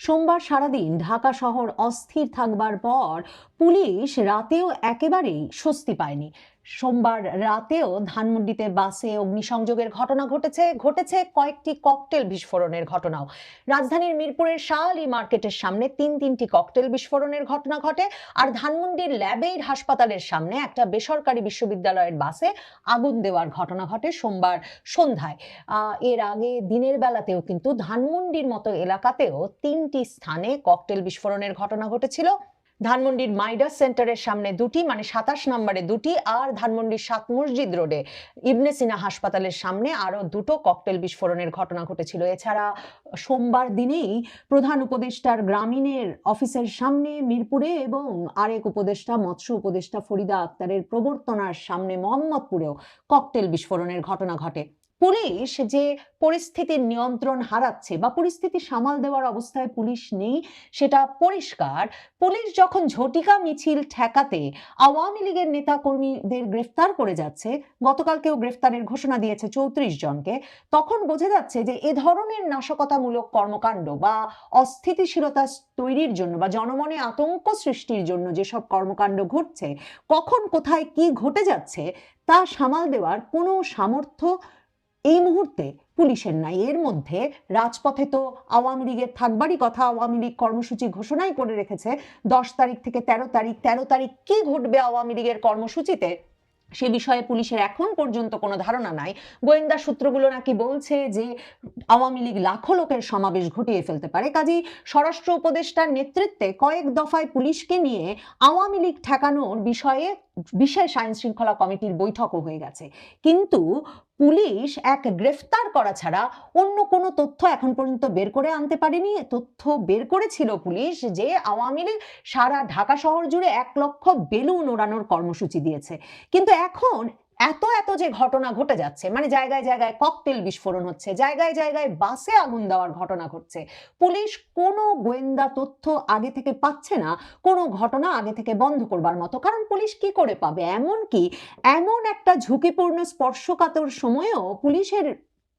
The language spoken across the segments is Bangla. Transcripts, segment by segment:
সোমবার সারাদিন ঢাকা শহর অস্থির থাকবার পর পুলিশ রাতেও একেবারেই স্বস্তি পায়নি। সোমবার রাতেও ধানমন্ডিতে বাসে অগ্নিসংযোগের ঘটনা ঘটেছে কয়েকটি ককটেল বিস্ফোরণের ঘটনাও। রাজধানীর মিরপুরের শাহ আলী মার্কেটের সামনে তিনটি ককটেল বিস্ফোরণের ঘটনা ঘটে। আর ধানমন্ডির ল্যাবেইড হাসপাতালের সামনে একটা বেসরকারি বিশ্ববিদ্যালয়ের বাসে আগুন দেওয়ার ঘটনা ঘটে সোমবার সন্ধ্যায়। এর আগে দিনের বেলাতেও কিন্তু ধানমন্ডির মতো এলাকাতেও তিনটি স্থানে ককটেল বিস্ফোরণের ঘটনা ঘটেছিল। ধানমন্ডির মাইডাস সেন্টারের সামনে দুটি, মানে 27 নম্বরে দুটি, আর ধানমন্ডির 7 মসজিদ রোডে ইবনে সিনা হাসপাতালের সামনে আরো দুটো ককটেল বিস্ফোরণের ঘটনা ঘটেছিল। এছাড়া সোমবার দিনেই প্রধান উপদেষ্টার গ্রামীণের অফিসের সামনে মিরপুরে এবং আরেক উপদেষ্টা মৎস্য উপদেষ্টা ফরিদা আক্তারের প্রবর্তনার সামনে মোহাম্মদপুরেও ককটেল বিস্ফোরণের ঘটনা ঘটে। পুলিশ যে পরিস্থিতির নিয়ন্ত্রণ হারাচ্ছে বা পরিস্থিতি সামাল দেওয়ার অবস্থায় পুলিশ নেই সেটা পরিষ্কার। পুলিশ যখন ঝটিকা মিছিল ঠেকাতে আওয়ামী লীগের নেতা কর্মীদের গ্রেফতার করে যাচ্ছে, গতকালকেও গ্রেফতারের ঘোষণা দিয়েছে 34 জনকে, তখন বোঝা যাচ্ছে যে এ ধরনের নাশকতামূলক কর্মকাণ্ড বা অস্থিতিশীলতা তৈরির জন্য বা জনমনে আতঙ্ক সৃষ্টির জন্য যেসব কর্মকাণ্ড ঘটছে, কখন কোথায় কি ঘটে যাচ্ছে তা সামাল দেওয়ার কোনো সামর্থ্য এই মুহূর্তে পুলিশের নাই। এর মধ্যে রাজপথে তো আওয়ামী লীগের থাকবারই কথা। আওয়ামী লীগ কর্মসূচি ঘোষণাই করে রেখেছে 10 তারিখ থেকে 13 তারিখ। 13 তারিখ কি ঘটবে আওয়ামী লীগের কর্মসূচিতে সে বিষয়ে পুলিশের এখন পর্যন্ত কোনো ধারণা নাই। গোয়েন্দা সূত্রগুলো নাকি বলছে যে আওয়ামী লীগ লাখো লোকের সমাবেশ ঘটিয়ে ফেলতে পারে। কাজেই স্বরাষ্ট্র উপদেষ্টার নেতৃত্বে কয়েক দফায় পুলিশকে নিয়ে আওয়ামী লীগ ঠেকানোর বিষয়ে বিশেষ আইন শৃঙ্খলা কমিটির বৈঠকও হয়ে গেছে, কিন্তু পুলিশ এক গ্রেফতার করা ছাড়া অন্য কোনো তথ্য এখন পর্যন্ত বের করে আনতে পারেনি। তথ্য বের করেছিল পুলিশ যে আওয়ামী লীগ সারা ঢাকা শহর জুড়ে 1 লক্ষ বেলুন ওড়ানোর কর্মসূচি দিয়েছে। কিন্তু এখন এত যে ঘটনা ঘটে যাচ্ছে, মানে জায়গায় জায়গায় ককটেল বিস্ফোরণ হচ্ছে, জায়গায় জায়গায় বাসে আগুন দেওয়ার ঘটনা ঘটছে, পুলিশ কোনো গোয়েন্দা তথ্য আগে থেকে পাচ্ছে না, কোনো ঘটনা আগে থেকে বন্ধ করবার মতো। কারণ পুলিশ কি করে পাবে? এমনকি এমন একটা ঝুঁকিপূর্ণ স্পর্শকাতর সময়েও পুলিশের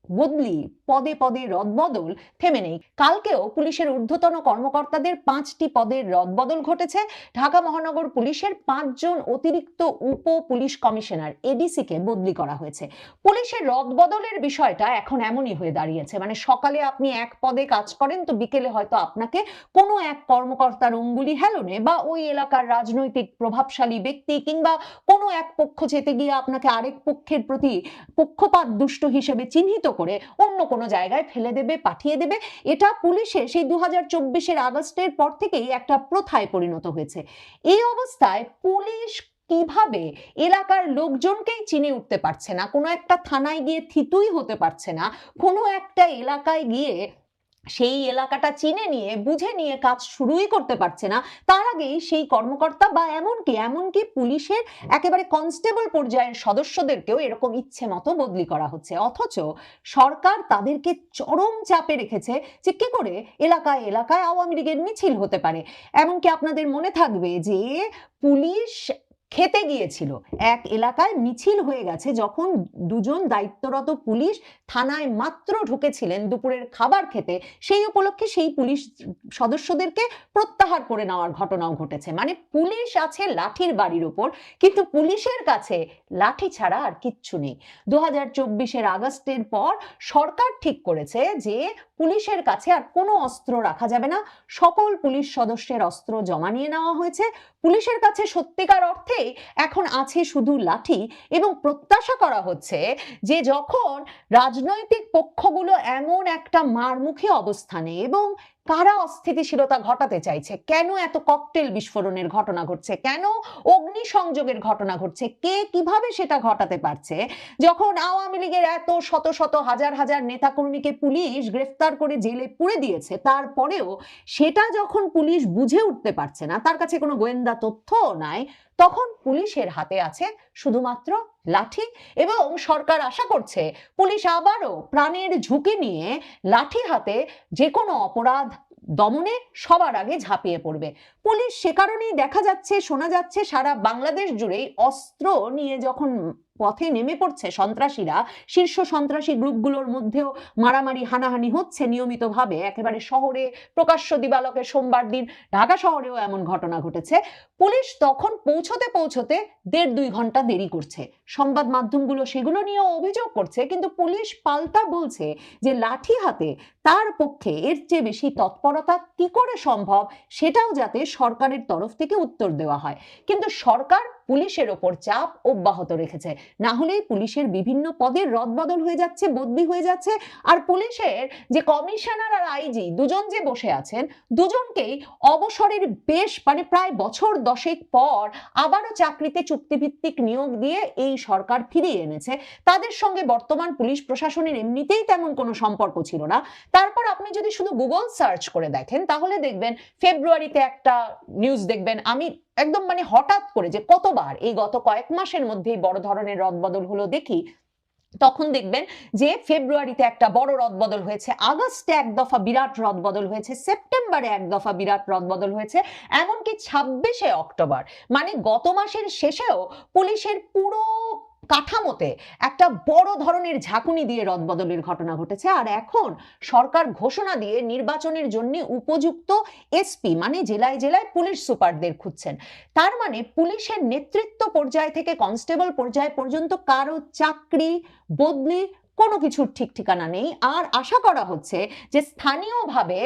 বদলি, পদে পদে রদবদল থেমে নেই। কালকেও পুলিশের ঊর্ধ্বতন কর্মকর্তাদের 5টি পদের রদবদল ঘটেছে। ঢাকা মহানগর পুলিশের 5 জন অতিরিক্ত উপ পুলিশ কমিশনার এডিসি কে বদলি করা হয়েছে। পুলিশের রদবদলের বিষয়টা এখন এমনই হয়ে দাঁড়িয়েছে, মানে সকালে আপনি এক পদে কাজ করেন, তো বিকেলে হয়তো আপনাকে কোনো এক কর্মকর্তার অঙ্গুলি হেলনে বা ওই এলাকার রাজনৈতিক প্রভাবশালী ব্যক্তি কিংবা কোনো এক পক্ষ যেতে গিয়ে আপনাকে আরেক পক্ষের প্রতি পক্ষপাত দুষ্ট হিসেবে চিহ্নিত করে অন্য কোনো জায়গায় ফেলে দেবে, পাঠিয়ে দেবে। এটা পুলিশের সেই 2024-এর আগস্টের পর থেকেই একটা প্রথায় পরিণত হয়েছে। এই অবস্থায় পুলিশ কিভাবে এলাকার লোকজনকেই চিনে উঠতে পারছে না, কোনো একটা থানায় গিয়ে থিতুই হতে পারছে না, কোনো একটা এলাকায় গিয়ে সেই এলাকাটা চিনে নিয়ে বুঝে নিয়ে কাজ শুরুই করতে পারছে না, তার আগেই সেই কর্মকর্তা বা এমনকি পুলিশের একেবারে কনস্টেবল পর্যায়ের সদস্যদেরকেও এরকম ইচ্ছে মতো বদলি করা হচ্ছে। অথচ সরকার তাদেরকে চরম চাপে রেখেছে যে কি করে এলাকায় এলাকায় আওয়ামী লীগের মিছিল হতে পারে। এমনকি আপনাদের মনে থাকবে যে পুলিশ খেতে গিয়েছিল, এক এলাকায় মিছিল হয়ে গেছে যখন 2 জন দায়িত্বরত পুলিশ থানায় মাত্র ঢুকেছিলেন দুপুরের খাবার খেতে, সেই উপলক্ষে সেই পুলিশ সদস্যদেরকে প্রত্যাহার করে নেওয়ার ঘটনাও ঘটেছে। মানে পুলিশ আছে লাঠির বাড়ির উপর, কিন্তু পুলিশের কাছে লাঠি ছাড়া আর কিচ্ছু নেই। 2024-এর আগস্টের পর সরকার ঠিক করেছে যে পুলিশের কাছে আর কোনো অস্ত্র রাখা যাবে না। সকল পুলিশ সদস্যের অস্ত্র জমা নিয়ে নেওয়া হয়েছে। পুলিশের কাছে সত্যিকার অর্থে এখন আছে শুধু লাঠি, এবং প্রত্যাশা করা হচ্ছে যে যখন রাজনৈতিক পক্ষগুলো এমন একটা মারমুখী অবস্থানে এবং কারা অস্থিতিশীলতা ঘটাতে চাইছে, কেন এত ককটেল বিস্ফোরণের ঘটনা ঘটছে, কেন অগ্নিসংযোগের ঘটনা ঘটছে, কে কিভাবে সেটা ঘটাতে পারছে, যখন আওয়ামী লীগের এত শত শত হাজার হাজার নেতাকর্মীকে পুলিশ গ্রেফতার করে জেলে পুরে দিয়েছে, তারপরেও সেটা যখন পুলিশ বুঝে উঠতে পারছে না, তার কাছে কোনো গোয়েন্দা তথ্যও নাই, তখন পুলিশের হাতে আছে শুধুমাত্র লাঠি। এবং সরকার আশা করছে পুলিশ আবারও প্রাণের ঝুঁকি নিয়ে লাঠি হাতে যে কোনো অপরাধ দমনে সবার আগে ঝাঁপিয়ে পড়বে। পুলিশ সে কারণেই দেখা যাচ্ছে, শোনা যাচ্ছে সারা বাংলাদেশ জুড়েই অস্ত্র নিয়ে যখন পথে নেমে পড়ছে সন্ত্রাসীরা, শীর্ষ সন্ত্রাসী গ্রুপগুলোর মধ্যেও মারামারি হানাহানি হচ্ছে নিয়মিতভাবে, একেবারে শহরে প্রকাশ্য দিবালোকে সোমবার দিন ঢাকা শহরেও এমন ঘটনা ঘটেছে, পুলিশ তখন পৌঁছতে পৌঁছতে 1.5-2 ঘন্টা দেরি করছে। সংবাদ মাধ্যমগুলো সেগুলো নিয়েও অভিযোগ করছে, কিন্তু পুলিশ পাল্টা বলছে যে লাঠি হাতে তার পক্ষে এর চেয়ে বেশি তৎপরতা কি করে সম্ভব, সেটাও যাতে সরকারের তরফ থেকে উত্তর দেওয়া হয়। কিন্তু সরকার পুলিশের ওপর চাপ অব্যাহত রেখেছে, না হলেই পুলিশের বিভিন্ন পদের রদবদল হয়ে যাচ্ছে, বদলি হয়ে যাচ্ছে। আর পুলিশের যে কমিশনার আর আইজি দুজন যে বসে আছেন, দুজনকেই অবসরের বেশ প্রায় বছর 10 পর আবারও চাকরিতে চুক্তিভিত্তিক নিয়োগ দিয়ে এই সরকার ফিরিয়ে এনেছে। তাদের সঙ্গে বর্তমান পুলিশ প্রশাসনের এমনিতেই তেমন কোনো সম্পর্ক ছিল না। তারপর আপনি যদি শুধু গুগল সার্চ করে দেখেন তাহলে দেখবেন ফেব্রুয়ারিতে একটা নিউজ দেখবেন, আমি একদম হঠাৎ করে যে কতবার এই গত কয়েক মাসের মধ্যেই বড় ধরনের রদবদল হলো দেখি, তখন দেখবেন যে ফেব্রুয়ারিতে একটা বড় রদবদল হয়েছে, আগস্টে এক দফা বিরাট রদবদল হয়েছে, সেপ্টেম্বরে এক দফা বিরাট রদবদল হয়েছে, এমনকি 26শে অক্টোবর গত মাসের শেষেও পুলিশের পুরো কাঠামোতে একটা বড় ধরনের ঝাঁকুনি দিয়ে রদবদলের ঘটনা ঘটেছে। আর এখন সরকার ঘোষণা দিয়ে নির্বাচনের জন্য উপযুক্ত এসপি জেলায় জেলায় পুলিশ সুপারদের খুঁজছেন। তার পুলিশের নেতৃত্ব পর্যায় থেকে কনস্টেবল পর্যায় পর্যন্ত কারো চাকরি বদলি কোনো কিছুর ঠিক ঠিকানা নেই। আর আশা করা হচ্ছে যে স্থানীয়ভাবে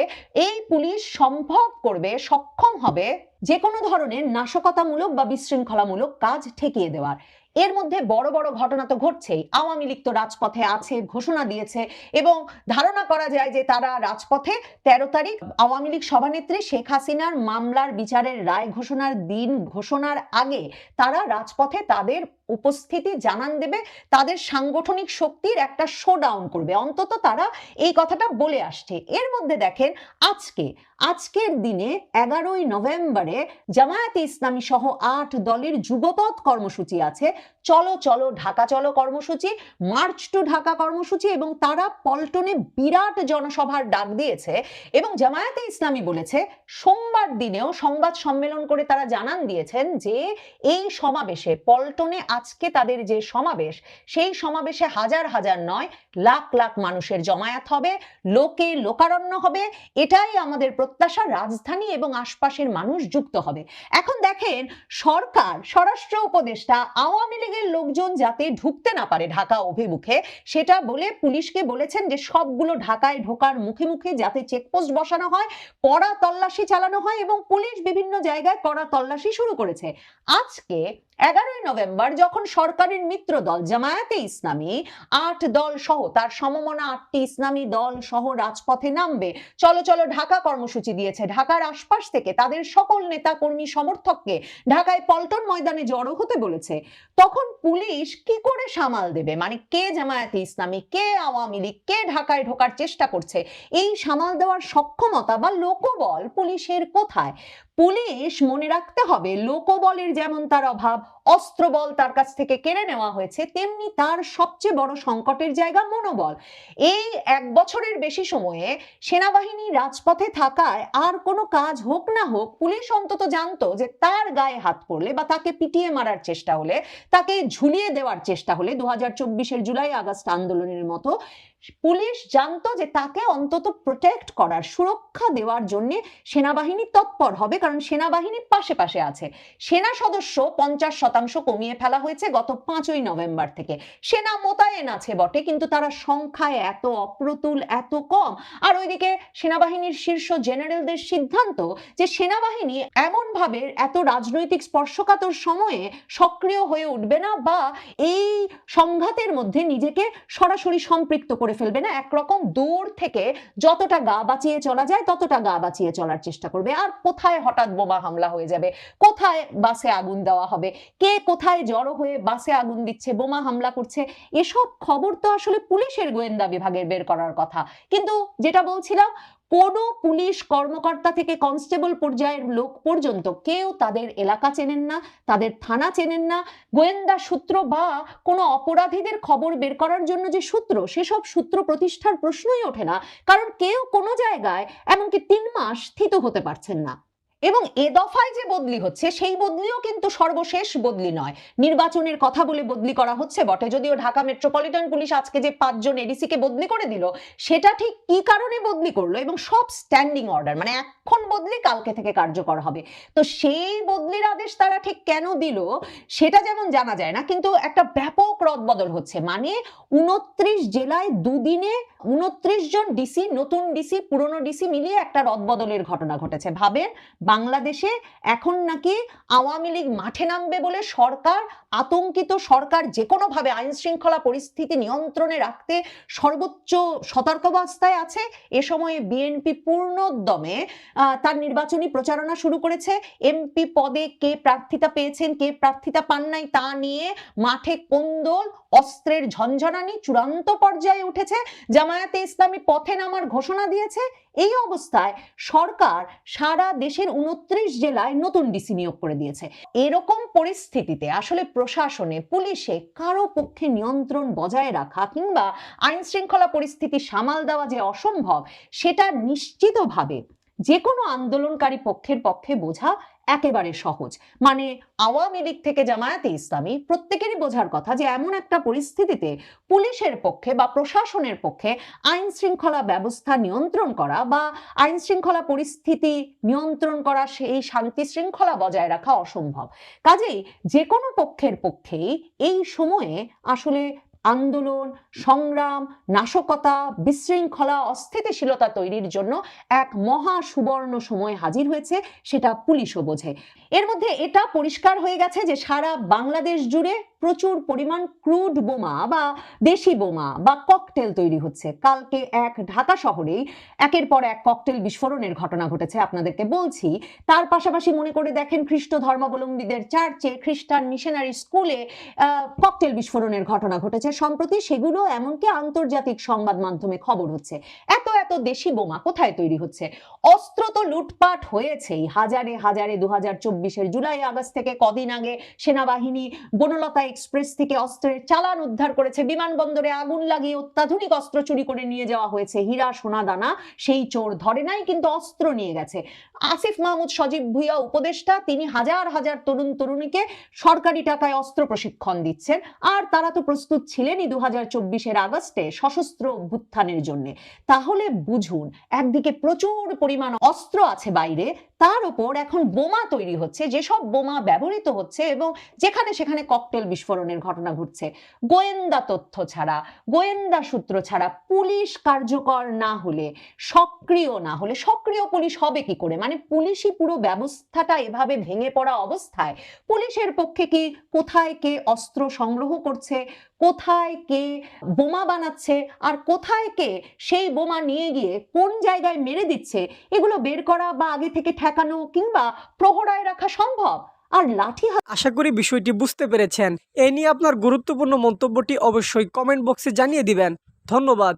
এই পুলিশ সম্ভব করবে, সক্ষম হবে যে কোনো ধরনের নাশকতামূলক বা বিশৃঙ্খলামূলক কাজ ঠেকিয়ে দেওয়ার। এর মধ্যে বড় বড় ঘটনা তো ঘটছেই। আওয়ামী লীগ তো রাজপথে আছে, ঘোষণা দিয়েছে, এবং ধারণা করা যায় যে তারা রাজপথে 13 তারিখ আওয়ামী লীগ সভানেত্রী শেখ হাসিনার মামলার বিচারের রায় ঘোষণার দিন ঘোষণার আগে তারা রাজপথে তাদের উপস্থিতি জানান দেবে, তাদের সাংগঠনিক শক্তির একটা শোডাউন করবে, অন্তত তারা এই কথাটা বলে আসছে। এর মধ্যে দেখেন আজকের দিনে 11ই নভেম্বরে জামায়াতে ইসলামী সহ 8 দলের যুগপৎ কর্মসূচি আছে, চলো চলো ঢাকা চলো কর্মসূচি, মার্চ টু ঢাকা কর্মসূচি, এবং তারা পল্টনে বিরাট জনসভার ডাক দিয়েছে। এবং জামায়াতে ইসলামী বলেছে সোমবার দিনেও সংবাদ সম্মেলন করে তারা জানান দিয়েছেন যে এই সমাবেশে পল্টনে আজকে তাদের যে সমাবেশ, সেই সমাবেশে হাজার হাজার নয় লাখ লাখ মানুষের জমায়েত হবে, লোকে লোকারণ্য হবে, এটাই আমাদের প্রত্যাশা, রাজধানী এবং আশপাশের মানুষ যুক্ত হবে। এখন দেখেন সরকার, স্বরাষ্ট্র উপদেষ্টা আওয়ামী লীগের লোকজন যাতে ঢুকতে না পারে ঢাকা অভিমুখে, সেটা বলে পুলিশকে বলেছেন যে সবগুলো ঢাকায় ঢোকার মুখে মুখে যাতে চেকপোস্ট বসানো হয়, কড়া তল্লাশি চালানো হয়, এবং পুলিশ বিভিন্ন জায়গায় কড়া তল্লাশি শুরু করেছে। আজকে 11ই নভেম্বর যখন সরকারের মিত্র দল জামায়াতে ইসলামী 8 দল সহ তার সমমনা 8টি ইসলামী দল সহ রাজপথে নামবে, চলো চলো ঢাকা কর্মসূচি দিয়েছে, ঢাকার আশপাশ থেকে তাদের সকল নেতা কর্মী সমর্থককে ঢাকায় পল্টন ময়দানে জড়ো হতে বলেছে, তখন পুলিশ কি করে সামাল দেবে? কে জামায়াতে ইসলামী, কে আওয়ামী লীগ, কে ঢাকায় ঢোকার চেষ্টা করছে, এই সামাল দেওয়ার সক্ষমতা বা লোকবল পুলিশের কোথায়? পুলিশ মনে রাখতে হবে লোকবলের যেমন তার অভাব, অস্ত্রবল তার কাছ থেকে কেড়ে নেওয়া হয়েছে, তেমনি তার সবচেয়ে বড় সংকটের জায়গা মনোবল। এই 1 বছরের বেশি সময়ে সেনাবাহিনী রাজপথে থাকায় আর কোনো কাজ হোক না হোক, পুলিশ অন্তত জানতো যে তার গায়ে হাত পড়লে বা তাকে পিটিয়ে মারার চেষ্টা হলে, তাকে ঝুলিয়ে দেওয়ার চেষ্টা হলে 2024-এর জুলাই আগস্ট আন্দোলনের মতো, পুলিশ জানতো যে তাকে অন্তত প্রোটেক্ট করার, সুরক্ষা দেওয়ার জন্য সেনাবাহিনী তৎপর হবে, কারণ সেনাবাহিনী পাশে পাশে আছে। সেনা সদস্য 50% কমিয়ে ফেলা হয়েছে গত 5ই নভেম্বর থেকে। সেনা মোতায়েন আছে বটে, কিন্তু তারা সংখ্যায় এত অপ্রতুল, এত কম। আর ওইদিকে সেনাবাহিনীর শীর্ষ জেনারেলদের সিদ্ধান্ত যে সেনাবাহিনী এমন ভাবে এত রাজনৈতিক স্পর্শকাতর সময়ে সক্রিয় হয়ে উঠবে না, বা এই সংঘাতের মধ্যে নিজেকে সরাসরি সম্পৃক্ত করে ফেলবে না, একরকম দূর থেকে যতটা গা বাঁচিয়ে চলা যায় ততটা গা বাঁচিয়ে চলার চেষ্টা করবে। আর কোথায় হঠাৎ বোমা হামলা হয়ে যাবে, কোথায় বাসে আগুন দেওয়া হবে, কে কোথায় জড়ো হয়ে বাসে আগুন দিচ্ছে, বোমা হামলা করছে, এসব খবর তো আসলে পুলিশের গোয়েন্দা বিভাগের বের করার কথা। কিন্তু যেটা বলছিলাম, কোনো পুলিশ কর্মকর্তা থেকে কনস্টেবল পর্যায়ের লোক পর্যন্ত কেউ তাদের এলাকা চেনেন না, তাদের থানা চেনেন না, গোয়েন্দা সূত্র বা কোনো অপরাধীদের খবর বের করার জন্য যে সূত্র, সেসব সূত্র প্রতিষ্ঠার প্রশ্নই ওঠে না, কারণ কেউ কোনো জায়গায় এমনকি 3 মাস স্থিত হতে পারছেন না। এবং এ দফায় যে বদলি হচ্ছে সেই বদলিও কিন্তু সর্বশেষ বদলি নয়। নির্বাচনের কথা বলে বদলি করা হচ্ছে বটে, যদিও ঢাকা মেট্রোপলিটন পুলিশ আজকে যে 5 জন এডিসি কে বদলি করে দিল সেটা ঠিক কি কারণে বদলি করলো, এবং সব স্ট্যান্ডিং অর্ডার, মানে এখন বদলি কালকে থেকে কার্যকর হবে। তো সেই বদলির আদেশ তারা ঠিক কেন দিল সেটা যেমন জানা যায় না, কিন্তু একটা ব্যাপক রদবদল হচ্ছে। মানে 29 জেলায় দুদিনে 29 জন ডিসি, নতুন ডিসি পুরনো ডিসি মিলিয়ে একটা রদবদলের ঘটনা ঘটেছে। ভাবেন, বাংলাদেশে এখন নাকি আওয়ামী লীগ মাঠে নামবে বলে সরকার আতঙ্কিত। সরকার যে কোনো ভাবে আইন শৃঙ্খলা পরিস্থিতি নিয়ন্ত্রণে রাখতে সর্বোচ্চ সতর্কাবস্থায় আছে। এ সময়ে বিএনপি পূর্ণোদ্যমে তার নির্বাচনী প্রচারণা শুরু করেছে। এমপি পদে কে প্রার্থিতা পেয়েছেন, কে প্রার্থিতা পান নাই তা নিয়ে মাঠে কোন্দল, অস্ত্রের ঝনঝনানি চূড়ান্ত পর্যায়ে উঠেছে। জামায়াতে ইসলামী পথে নামার ঘোষণা দিয়েছে। এই অবস্থায় সরকার সারা দেশের 29 জেলায় নতুন ডিসি নিয়োগ করে দিয়েছে। এরকম পরিস্থিতিতে আসলে প্রশাসনে, পুলিশে কারো পক্ষে নিয়ন্ত্রণ বজায় রাখা কিংবা আইন শৃঙ্খলা পরিস্থিতি সামাল দেওয়া যে অসম্ভব, সেটা নিশ্চিতভাবে যে কোনো আন্দোলনকারী পক্ষের পক্ষে বোঝা একেবারে সহজ। মানে আওয়ামী লীগ থেকে জামায়াতে ইসলামী প্রত্যেকেরই বোঝার কথা যে এমন একটা পরিস্থিতিতে পুলিশের পক্ষে বা প্রশাসনের পক্ষে আইন শৃঙ্খলা ব্যবস্থা নিয়ন্ত্রণ করা বা আইন শৃঙ্খলা পরিস্থিতি নিয়ন্ত্রণ করা, সেই শান্তি শৃঙ্খলা বজায় রাখা অসম্ভব। কাজেই যে কোনো পক্ষের পক্ষেই এই সময়ে আসলে আন্দোলন, সংগ্রাম, নাশকতা, বিশৃঙ্খলা, অস্থিতিশীলতা তৈরির জন্য এক মহা সুবর্ণ সময় হাজির হয়েছে, সেটা পুলিশও বোঝে। এর মধ্যে এটা পরিষ্কার হয়ে গেছে যে সারা বাংলাদেশ জুড়ে প্রচুর পরিমাণ ক্রুড বোমা বা দেশি বোমা বা ককটেল তৈরি হচ্ছে। কালকে ঢাকা শহরেই একের পর এক ককটেল বিস্ফোরণের ঘটনা ঘটেছে, আপনাদেরকে বলছি। তার পাশাপাশি মনে করে দেখেন, খ্রিস্ট ধর্মাবলম্বীদের চার্চে, খ্রিস্টান মিশনারি স্কুলে ককটেল বিস্ফোরণের ঘটনা ঘটেছে সম্প্রতি। সেগুলো এমনকি আন্তর্জাতিক সংবাদ মাধ্যমে খবর হচ্ছে। এত এত দেশি বোমা কোথায় তৈরি হচ্ছে? অস্ত্র তো লুটপাট হয়েছেই হাজারে হাজারে। 2024-এর জুলাই আগস্ট থেকে কদিন আগে সেনাবাহিনী বনলতা এক্সপ্রেস থেকে অস্ত্রের চালান উদ্ধার করেছে। বিমানবন্দরে আগুন লাগিয়ে অত্যাধুনিক অস্ত্র চুরি করে নিয়ে যাওয়া হয়েছে। হীরা সোনা দানা সেই চোর ধরে নাই, কিন্তু অস্ত্র নিয়ে গেছে। আসিফ মাহমুদ সজীব ভুইয়া উপদেষ্টা, তিনি হাজার হাজার তরুণ তরুণীকে সরকারি টাকায় অস্ত্র প্রশিক্ষণ দিচ্ছেন। আর তারা তো প্রস্তুত ছিলেনই 2024-এর আগস্টে সশস্ত্র অভ্যুত্থানের জন্য। তাহলে বুঝুন, একদিকে প্রচুর পরিমাণ অস্ত্র আছে বাইরে, তার উপর এখন বোমা তৈরি হচ্ছে, যেসব বোমা ব্যবহৃত হচ্ছে এবং যেখানে সেখানে ককটেল বিস্ফোরণের ঘটনা ঘটছে। গোয়েন্দা তথ্য ছাড়া, গোয়েন্দা সূত্র ছাড়া পুলিশ কার্যকর না হলে, সক্রিয় না হলে, সক্রিয় পুলিশ হবে কি করে? মানে পুলিশই পুরো ব্যবস্থাটা এভাবে ভেঙে পড়া অবস্থায় পুলিশের পক্ষে কি কোথায় কে অস্ত্র সংগ্রহ করছে, কোথায় কে বোমা বানাচ্ছে, আর কোথায় কে সেই বোমা নিয়ে গিয়ে কোন জায়গায় মেরে দিচ্ছে, এগুলো বের করা বা আগে থেকে ঠেকানো কিংবা প্রহরায় রাখা সম্ভব? আর লাঠি আশা করি বিষয়টি বুঝতে পেরেছেন। এ নিয়ে আপনার গুরুত্বপূর্ণ মন্তব্যটি অবশ্যই কমেন্ট বক্সে জানিয়ে দিবেন। ধন্যবাদ।